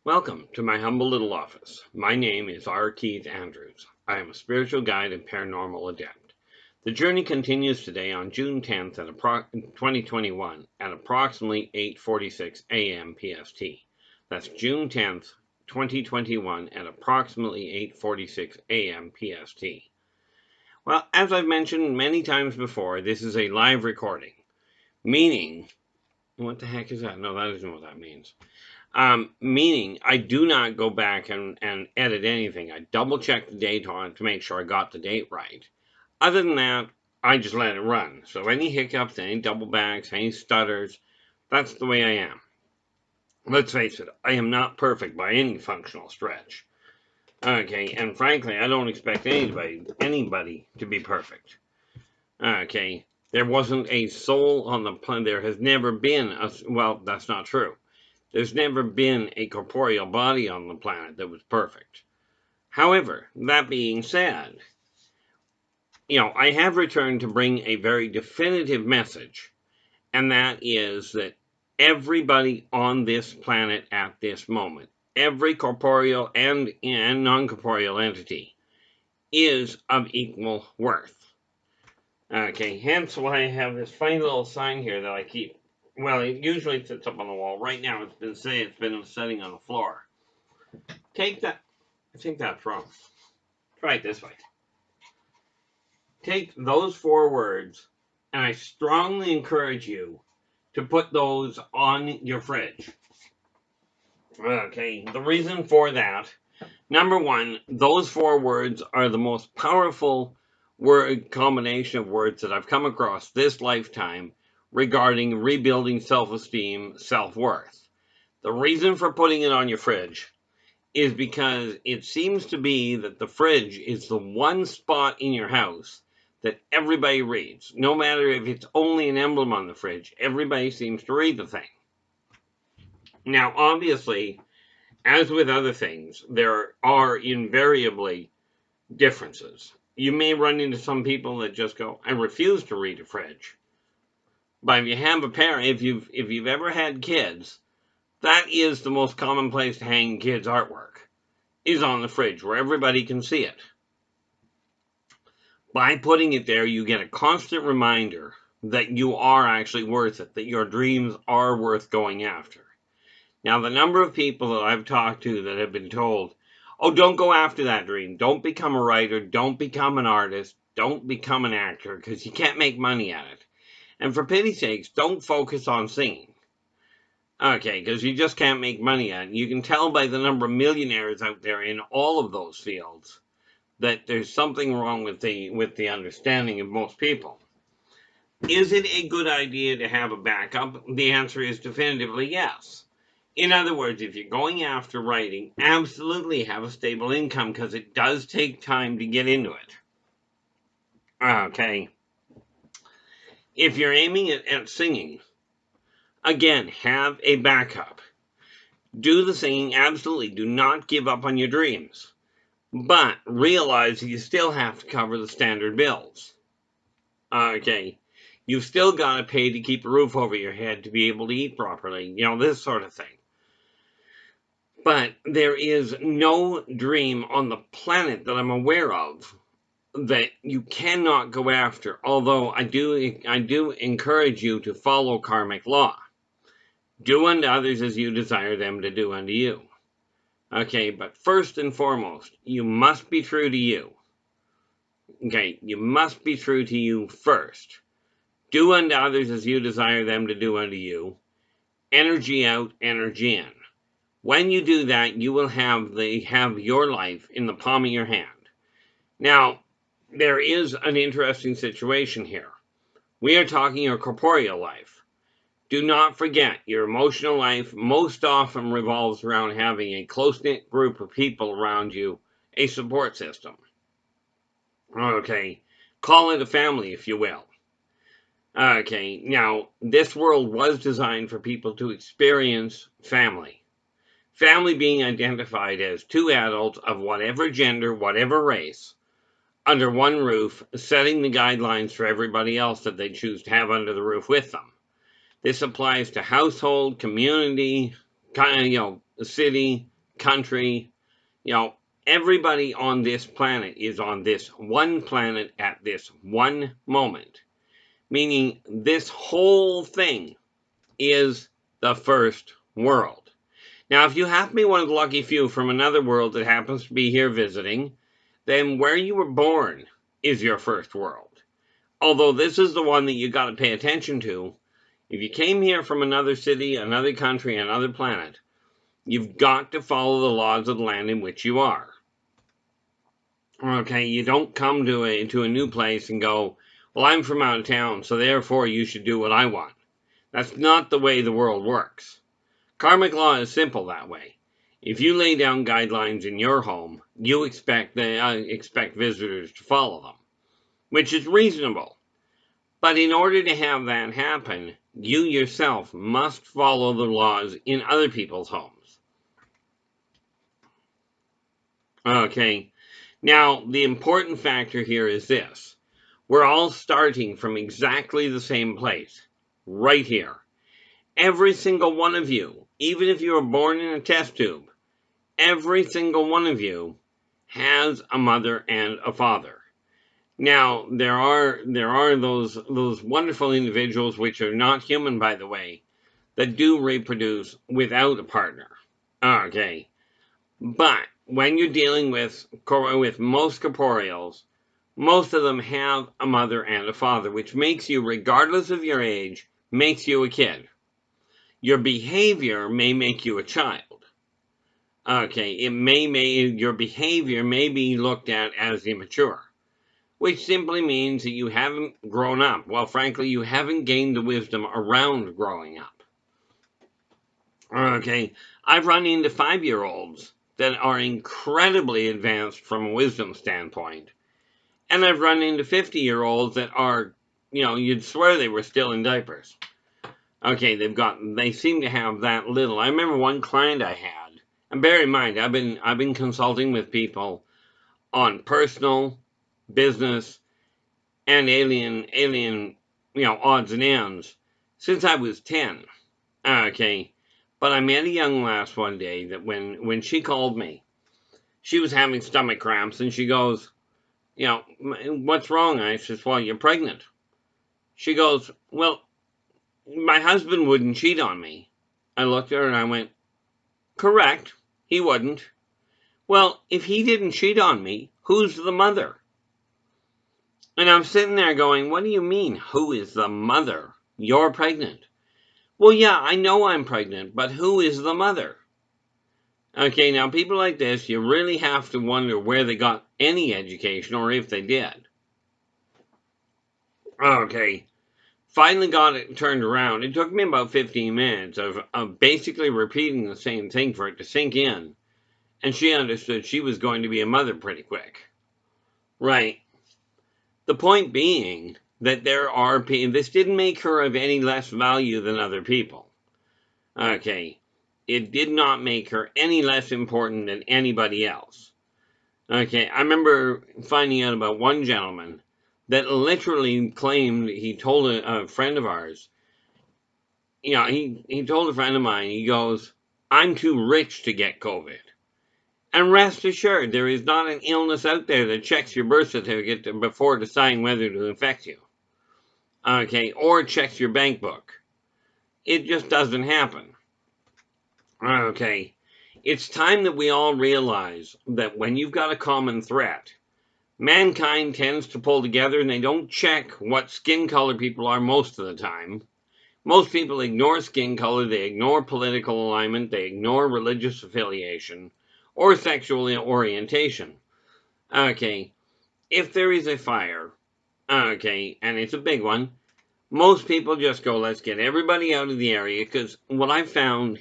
Welcome to my humble little office. My name is R. Keith Andrews. I am a spiritual guide and paranormal adept. The journey continues today on June 10th at 2021 at approximately 8:46 a.m. PST. That's June 10th, 2021 at approximately 8:46 a.m. PST. Well, as I've mentioned many times before, this is a live recording, meaning, what the heck is that? No, that isn't what that means. Meaning I do not go back and edit anything. I double check the date on it to make sure I got the date right. Other than that, I just let it run. So any hiccups, any double backs, any stutters, that's the way I am. Let's face it, I am not perfect by any functional stretch. Okay, and frankly, I don't expect anybody to be perfect. Okay, there wasn't a soul on the planet. There has never been a, well, that's not true. There's never been a corporeal body on the planet that was perfect. However, that being said, I have returned to bring a very definitive message, and that is that everybody on this planet at this moment, every corporeal and non-corporeal entity, is of equal worth. Okay, hence why I have this funny little sign here that I keep. Well, it usually sits up on the wall. Right now, it's been sitting on the floor. Take that. I think that's wrong. Try it this way. Take those 4 words, and I strongly encourage you to put those on your fridge. Okay, the reason for that, number one, those 4 words are the most powerful word combination of words that I've come across this lifetime regarding rebuilding self-esteem, self-worth. The reason for putting it on your fridge is because it seems to be that the fridge is the one spot in your house that everybody reads. No matter if it's only an emblem on the fridge, everybody seems to read the thing. Now, obviously, as with other things, there are invariably differences. You may run into some people that just go, I refuse to read a fridge. But if you have a parent, if you've ever had kids, that is the most common place to hang kids' artwork, is on the fridge where everybody can see it. By putting it there, you get a constant reminder that you are actually worth it, that your dreams are worth going after. Now, the number of people that I've talked to that have been told, oh, don't go after that dream. Don't become a writer. Don't become an artist. Don't become an actor because you can't make money at it. And for pity's sakes, don't focus on singing. Okay, because you just can't make money at it. You can tell by the number of millionaires out there in all of those fields that there's something wrong with the understanding of most people. Is it a good idea to have a backup? The answer is definitively yes. In other words, if you're going after writing, absolutely have a stable income because it does take time to get into it. Okay. If you're aiming at singing, again, have a backup. Do the singing, absolutely. Do not give up on your dreams. But realize you still have to cover the standard bills. Okay. You've still got to pay to keep a roof over your head to be able to eat properly. This sort of thing. But there is no dream on the planet that I'm aware of that you cannot go after. Although I do encourage you to follow karmic law. Do unto others as you desire them to do unto you. Okay, but first and foremost, you must be true to you. Okay, you must be true to you first. Do unto others as you desire them to do unto you. Energy out, energy in. When you do that, you will have your life in the palm of your hand. Now, there is an interesting situation here. We are talking your corporeal life. Do not forget, your emotional life most often revolves around having a close-knit group of people around you, a support system. Okay, call it a family, if you will. Okay, now, this world was designed for people to experience family. Family being identified as 2 adults of whatever gender, whatever race, under one roof, setting the guidelines for everybody else that they choose to have under the roof with them. This applies to household, community, city, country, everybody on this planet is on this one planet at this one moment. Meaning this whole thing is the first world. Now, if you happen to be one of the lucky few from another world that happens to be here visiting, then where you were born is your first world. Although this is the one that you got to pay attention to. If you came here from another city, another country, another planet, you've got to follow the laws of the land in which you are. Okay, you don't come to a new place and go, well, I'm from out of town, so therefore you should do what I want. That's not the way the world works. Karmic law is simple that way. If you lay down guidelines in your home, you expect visitors to follow them, which is reasonable. But in order to have that happen, you yourself must follow the laws in other people's homes. Okay, now the important factor here is this. We're all starting from exactly the same place, right here. Every single one of you, even if you were born in a test tube, every single one of you has a mother and a father. Now, there are those wonderful individuals, which are not human, by the way, that do reproduce without a partner. Okay. But when you're dealing with most corporeals, most of them have a mother and a father, which makes you, regardless of your age, makes you a kid. Your behavior may make you a child. Okay, your behavior may be looked at as immature, which simply means that you haven't grown up. Well, frankly, you haven't gained the wisdom around growing up. Okay, I've run into 5-year-olds that are incredibly advanced from a wisdom standpoint. And I've run into 50-year-olds that are, you'd swear they were still in diapers. Okay, they seem to have that little. I remember one client I had, and bear in mind, I've been consulting with people on personal, business, and alien, odds and ends since I was 10. Okay, but I met a young lass one day that when she called me, she was having stomach cramps, and she goes, what's wrong? I says, well, you're pregnant. She goes, well, my husband wouldn't cheat on me. I looked at her and I went, correct, he wouldn't. Well, if he didn't cheat on me, who's the mother? And I'm sitting there going, what do you mean, who is the mother? You're pregnant. Well, yeah, I know I'm pregnant, but who is the mother? Okay, now people like this, you really have to wonder where they got any education, or if they did. Okay, finally got it turned around. It took me about 15 minutes of basically repeating the same thing for it to sink in. And she understood she was going to be a mother pretty quick. Right. The point being that there are people, this didn't make her of any less value than other people. Okay. It did not make her any less important than anybody else. Okay. I remember finding out about one gentleman that literally claimed, he told a friend of ours, he told a friend of mine, he goes, I'm too rich to get COVID. And rest assured, there is not an illness out there that checks your birth certificate before deciding whether to infect you. Okay, or checks your bank book. It just doesn't happen. Okay, it's time that we all realize that when you've got a common threat, mankind tends to pull together and they don't check what skin color people are most of the time. Most people ignore skin color, they ignore political alignment, they ignore religious affiliation, or sexual orientation. Okay, if there is a fire, okay, and it's a big one, most people just go, let's get everybody out of the area, because what I've found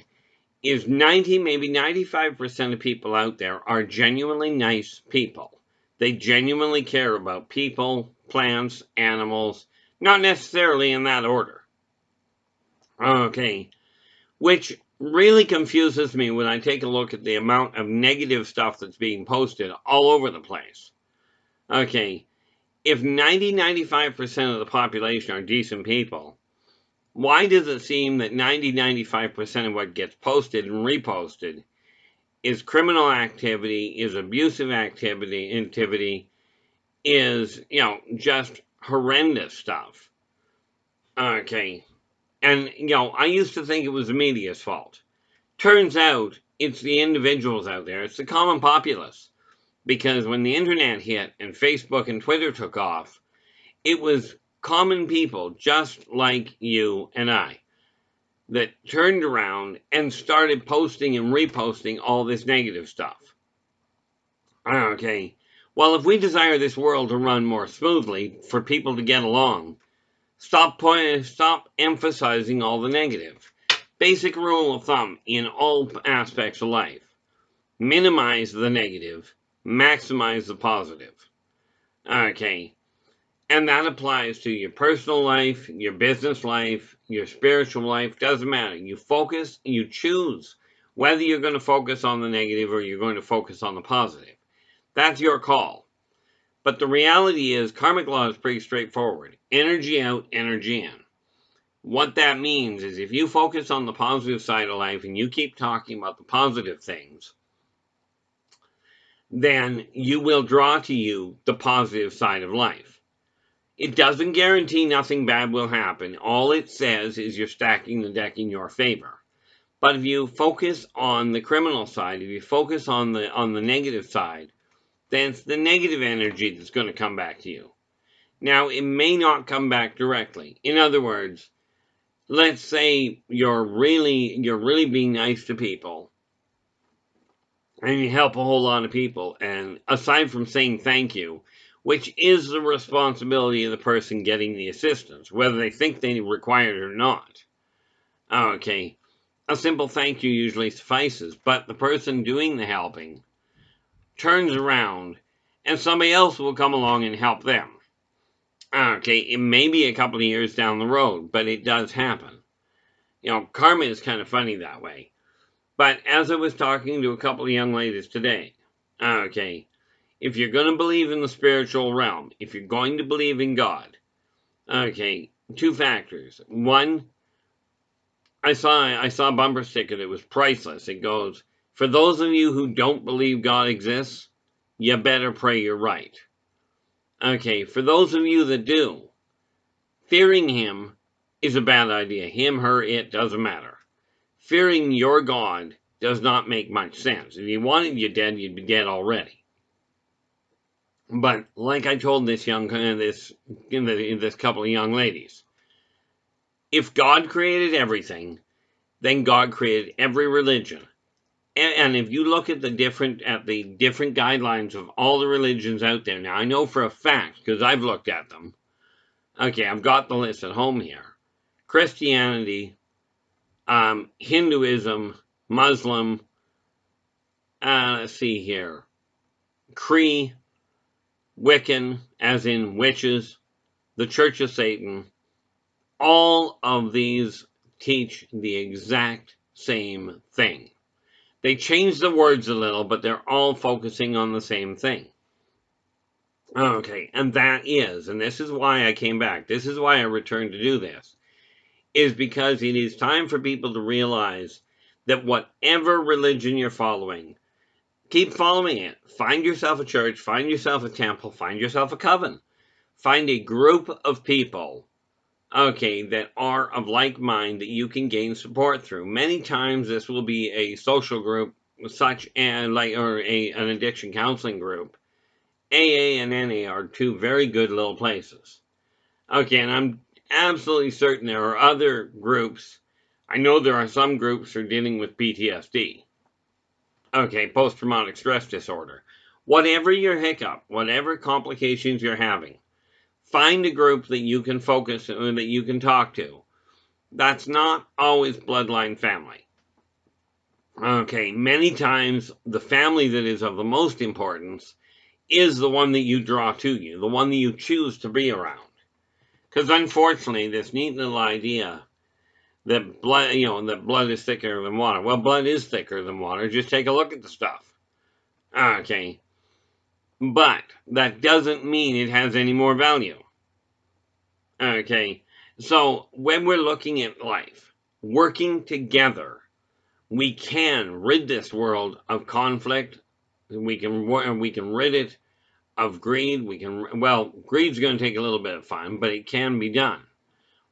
is 90, maybe 95% of people out there are genuinely nice people. They genuinely care about people, plants, animals, not necessarily in that order. Okay, which really confuses me when I take a look at the amount of negative stuff that's being posted all over the place. Okay, if 95% of the population are decent people, why does it seem that 95% of what gets posted and reposted is criminal activity, is abusive activity, is, just horrendous stuff. Okay. And, I used to think it was the media's fault. Turns out it's the individuals out there. It's the common populace. Because when the internet hit and Facebook and Twitter took off, it was common people just like you and I that turned around and started posting and reposting all this negative stuff. Okay. Well, if we desire this world to run more smoothly, for people to get along, stop emphasizing all the negative. Basic rule of thumb in all aspects of life. Minimize the negative, maximize the positive. Okay. And that applies to your personal life, your business life, your spiritual life. Doesn't matter. You focus, you choose whether you're going to focus on the negative or you're going to focus on the positive. That's your call. But the reality is, karmic law is pretty straightforward. Energy out, energy in. What that means is if you focus on the positive side of life and you keep talking about the positive things, then you will draw to you the positive side of life. It doesn't guarantee nothing bad will happen. All it says is you're stacking the deck in your favor. But if you focus on the criminal side, if you focus on the negative side, then it's the negative energy that's going to come back to you. Now, it may not come back directly. In other words, let's say you're really being nice to people, and you help a whole lot of people, and aside from saying thank you, which is the responsibility of the person getting the assistance, whether they think they require it or not. Okay, a simple thank you usually suffices, but the person doing the helping turns around and somebody else will come along and help them. Okay, it may be a couple of years down the road, but it does happen. Karma is kind of funny that way. But as I was talking to a couple of young ladies today, okay, if you're going to believe in the spiritual realm, if you're going to believe in God, okay, two factors. One, I saw a bumper sticker that was priceless. It goes, for those of you who don't believe God exists, you better pray you're right. Okay, for those of you that do, fearing him is a bad idea. Him, her, it, doesn't matter. Fearing your God does not make much sense. If you wanted you dead, you'd be dead already. But like I told this couple of young ladies, if God created everything, then God created every religion. And if you look at the different guidelines of all the religions out there, now I know for a fact because I've looked at them. Okay, I've got the list at home here. Christianity, Hinduism, Muslim, let's see here, Cree, Wiccan, as in witches, the Church of Satan, all of these teach the exact same thing. They change the words a little, but they're all focusing on the same thing. Okay, and this is why I came back, this is why I returned to do this, is because it is time for people to realize that whatever religion you're following, keep following it. Find yourself a church, find yourself a temple, find yourself a coven. Find a group of people, okay, that are of like mind that you can gain support through. Many times this will be a social group, such as an addiction counseling group. AA and NA are two very good little places. Okay, and I'm absolutely certain there are other groups. I know there are some groups for dealing with PTSD. Okay, post-traumatic stress disorder. Whatever your hiccup, whatever complications you're having, find a group that you can focus on, that you can talk to. That's not always bloodline family. Okay, many times the family that is of the most importance is the one that you draw to you, the one that you choose to be around. Because unfortunately, this neat little idea that blood is thicker than water. Well, blood is thicker than water. Just take a look at the stuff. Okay. But that doesn't mean it has any more value. Okay. So when we're looking at life, working together we can rid this world of conflict. We can rid it of greed. Greed's going to take a little bit of fun, but it can be done.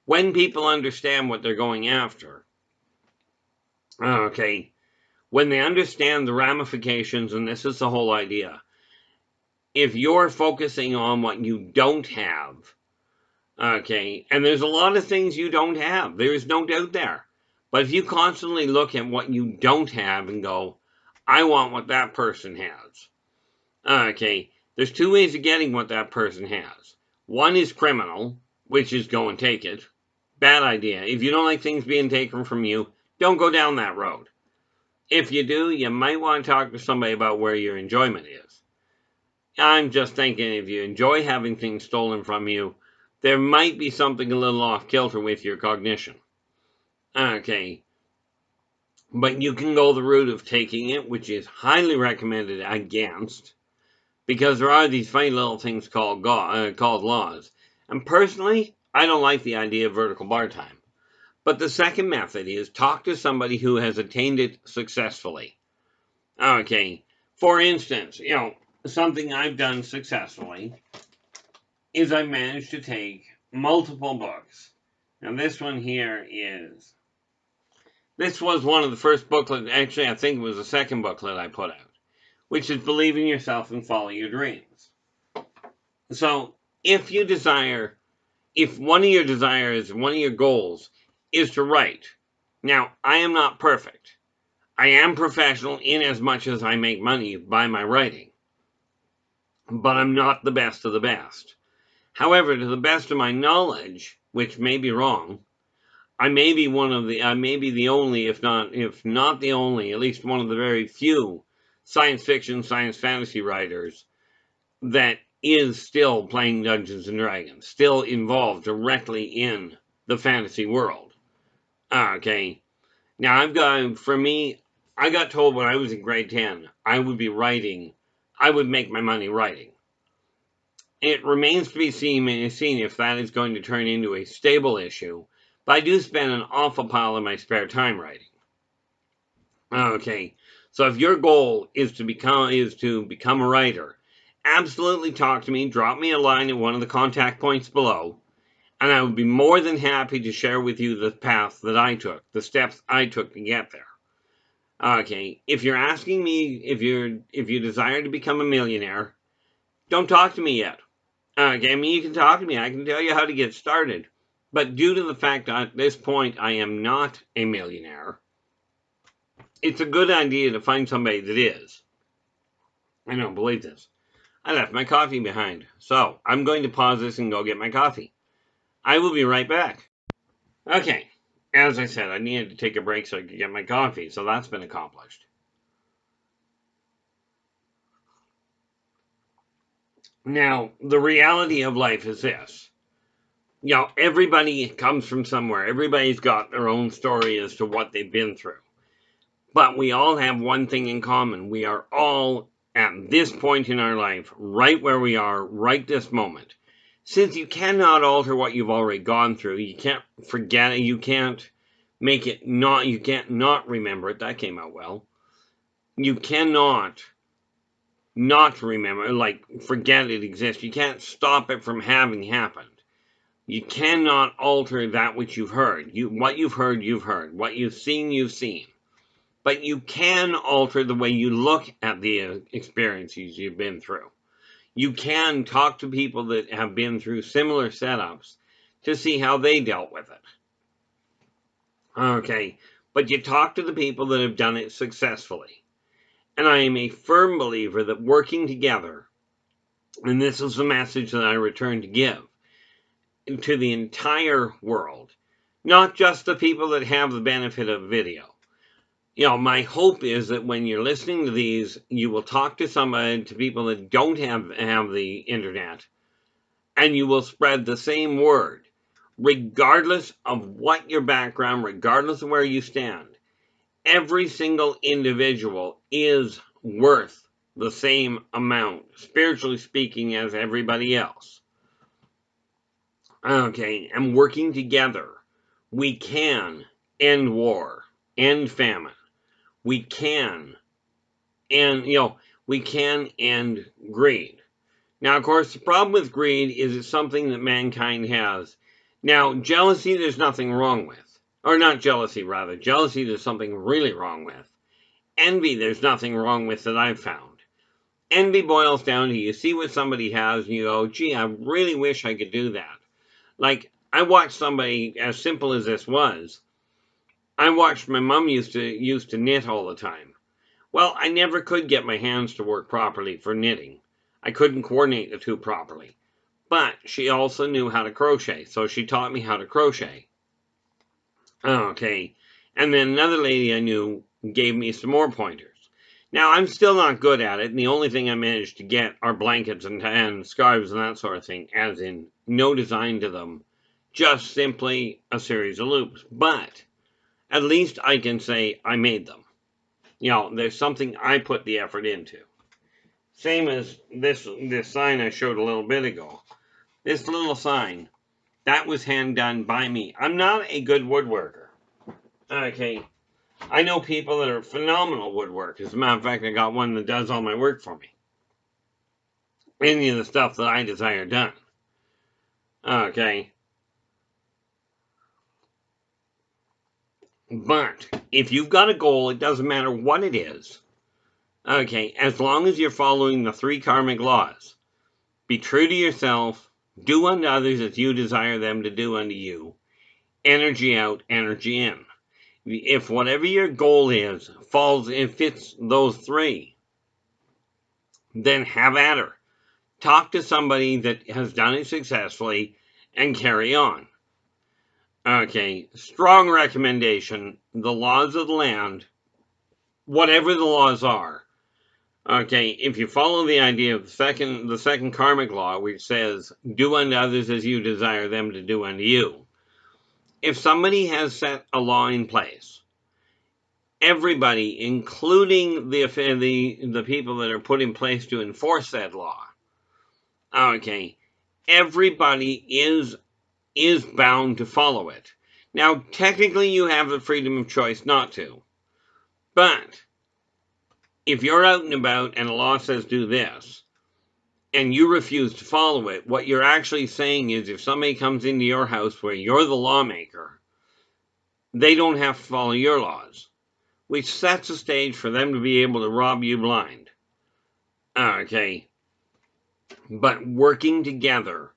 When people understand what they're going after, okay, when they understand the ramifications, and this is the whole idea, if you're focusing on what you don't have, okay, and there's a lot of things you don't have, there's no doubt there. But if you constantly look at what you don't have and go, I want what that person has, okay, there's two ways of getting what that person has. One is criminal, which is go and take it. Bad idea. If you don't like things being taken from you, don't go down that road. If you do, you might want to talk to somebody about where your enjoyment is. I'm just thinking if you enjoy having things stolen from you, there might be something a little off kilter with your cognition. Okay. But you can go the route of taking it, which is highly recommended against, because there are these funny little things called laws. And personally, I don't like the idea of vertical bar time. But the second method is talk to somebody who has attained it successfully. Okay. For instance, something I've done successfully is I managed to take multiple books. Now this one here this was one of the first booklets, actually I think it was the second booklet I put out, which is Believe in Yourself and Follow Your Dreams. So if one of your desires, one of your goals is to write. Now, I am not perfect. I am professional in as much as I make money by my writing. But I'm not the best of the best. However, to the best of my knowledge, which may be wrong, I may be the only, if not the only, at least one of the very few science fiction, science fantasy writers that is still playing Dungeons and Dragons, still involved directly in the fantasy world. Okay. Now I got told when I was in grade 10, I would make my money writing. It remains to be seen if that is going to turn into a stable issue, but I do spend an awful pile of my spare time writing. Okay, so if your goal is to become a writer, absolutely talk to me, drop me a line at one of the contact points below, and I would be more than happy to share with you the path that I took, the steps I took to get there. Okay, if you're asking me if you desire to become a millionaire, don't talk to me yet. Okay, I mean, you can talk to me. I can tell you how to get started. But due to the fact that at this point I am not a millionaire, it's a good idea to find somebody that is. I don't believe this. I left my coffee behind. So, I'm going to pause this and go get my coffee. I will be right back. Okay, as I said, I needed to take a break so I could get my coffee, so that's been accomplished. Now, the reality of life is this. Everybody comes from somewhere. Everybody's got their own story as to what they've been through. But we all have one thing in common. We are all at this point in our life, right where we are, right this moment. Since you cannot alter what you've already gone through, you can't forget it, you can't not remember it. That came out well. You cannot not remember, forget it exists. You can't stop it from having happened. You cannot alter that which you've heard. What you've heard, you've heard. What you've seen. But you can alter the way you look at the experiences you've been through. You can talk to people that have been through similar setups to see how they dealt with it. Okay, but you talk to the people that have done it successfully. And I am a firm believer that working together, and this is the message that I return to give to the entire world, not just the people that have the benefit of video. My hope is that when you're listening to these, you will talk to people that don't have the internet, and you will spread the same word, regardless of what your background, regardless of where you stand. Every single individual is worth the same amount, spiritually speaking, as everybody else. Okay, and working together, we can end war, end famine. we can, and we can end greed. Now, of course, the problem with greed is it's something that mankind has. Now, jealousy, there's nothing wrong with. Or not jealousy, rather. Jealousy, there's something really wrong with. Envy, there's nothing wrong with that I've found. Envy boils down to you see what somebody has and you go, gee, I really wish I could do that. Like, I watched somebody, as simple as this was, I watched my mom used to knit all the time. Well, I never could get my hands to work properly for knitting. I couldn't coordinate the two properly. But she also knew how to crochet, so she taught me how to crochet. Okay, and then another lady I knew gave me some more pointers. Now, I'm still not good at it, and the only thing I managed to get are blankets and scarves and that sort of thing, as in no design to them, just simply a series of loops. But at least I can say I made them. There's something I put the effort into. Same as this sign I showed a little bit ago. This little sign, that was hand done by me. I'm not a good woodworker. Okay, I know people that are phenomenal woodworkers. As a matter of fact, I got one that does all my work for me. Any of the stuff that I desire done. Okay. But if you've got a goal, it doesn't matter what it is. Okay, as long as you're following the 3 karmic laws. Be true to yourself. Do unto others as you desire them to do unto you. Energy out, energy in. If whatever your goal is falls and fits those 3, then have at her. Talk to somebody that has done it successfully and carry on. Okay, strong recommendation. The laws of the land, whatever the laws are. Okay, if you follow the idea of the second karmic law, which says, do unto others as you desire them to do unto you. If somebody has set a law in place, everybody, including the people that are put in place to enforce that law, okay, everybody is bound to follow it. Now, technically, you have the freedom of choice not to, but if you're out and about and a law says do this, and you refuse to follow it, what you're actually saying is if somebody comes into your house where you're the lawmaker, they don't have to follow your laws, which sets the stage for them to be able to rob you blind. Okay, but working together,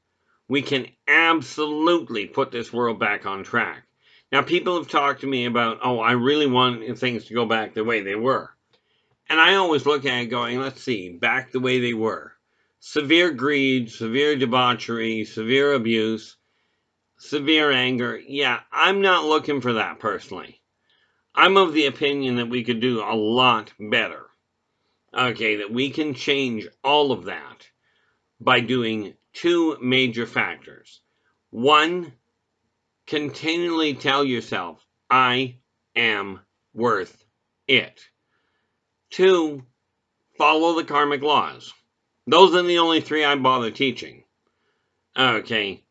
we can absolutely put this world back on track. Now, people have talked to me about, oh, I really want things to go back the way they were. And I always look at it going, let's see, back the way they were. Severe greed, severe debauchery, severe abuse, severe anger. Yeah, I'm not looking for that personally. I'm of the opinion that we could do a lot better. Okay, that we can change all of that by doing 2 major factors. 1, continually tell yourself, I am worth it. 2, follow the karmic laws. Those are the only 3 I bother teaching. Okay.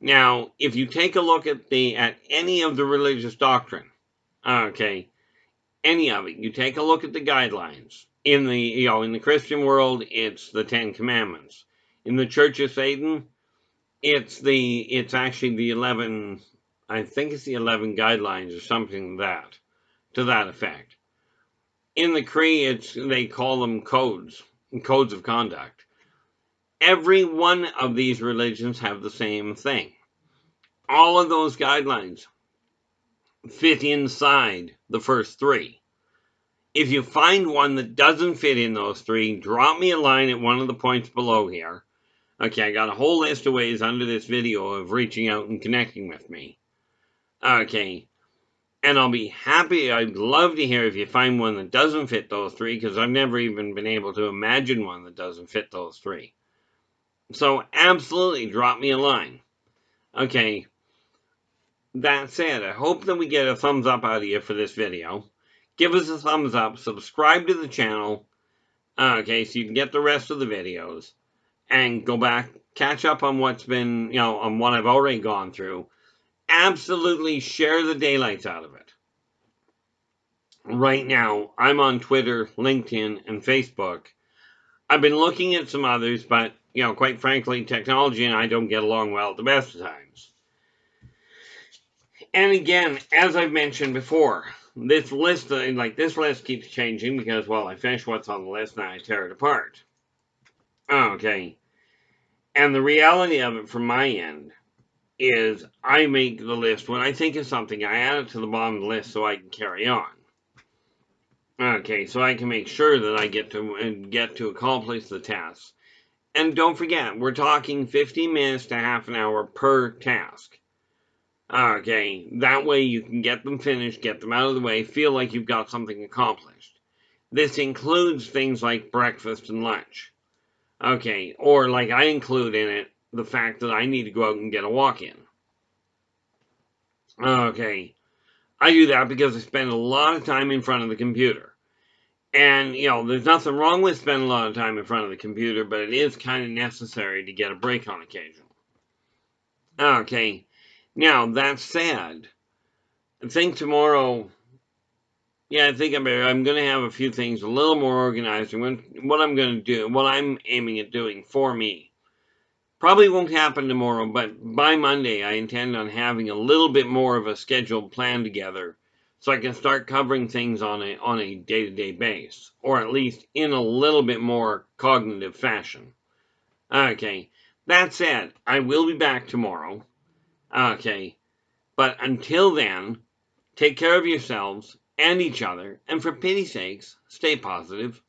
Now, if you take a look at any of the religious doctrine, okay, any of it, you take a look at the guidelines. In the Christian world, it's the 10 Commandments. In the Church of Satan, it's actually the 11, I think it's the 11 guidelines or something to that effect. In the Cree, they call them codes of conduct. Every one of these religions have the same thing. All of those guidelines fit inside the first 3. If you find one that doesn't fit in those 3, drop me a line at one of the points below here. Okay, I got a whole list of ways under this video of reaching out and connecting with me. Okay, and I'll be happy, I'd love to hear if you find one that doesn't fit those 3, because I've never even been able to imagine one that doesn't fit those 3. So absolutely drop me a line. Okay, that said, I hope that we get a thumbs up out of you for this video. Give us a thumbs up, subscribe to the channel, okay, so you can get the rest of the videos, and go back, catch up on what's been, on what I've already gone through. Absolutely share the daylights out of it. Right now, I'm on Twitter, LinkedIn, and Facebook. I've been looking at some others, but, quite frankly, technology and I don't get along well at the best of times. And again, as I've mentioned before, this list keeps changing because, well, I finish what's on the list and I tear it apart. Okay. And the reality of it from my end is I make the list when I think of something, I add it to the bottom of the list so I can carry on. Okay, so I can make sure that I get to accomplish the task. And don't forget, we're talking 15 minutes to half an hour per task. Okay, that way you can get them finished, get them out of the way, feel like you've got something accomplished. This includes things like breakfast and lunch. Okay, or like I include in it the fact that I need to go out and get a walk in. Okay, I do that because I spend a lot of time in front of the computer. And, there's nothing wrong with spending a lot of time in front of the computer, but it is kind of necessary to get a break on occasion. Okay, now that said, I think tomorrow, I think I'm going to have a few things a little more organized. What I'm going to do, what I'm aiming at doing for me. Probably won't happen tomorrow, but by Monday I intend on having a little bit more of a scheduled plan together so I can start covering things on a day-to-day base, or at least in a little bit more cognitive fashion. Okay, that said, I will be back tomorrow. Okay, but until then, take care of yourselves and each other, and for pity's sakes, stay positive.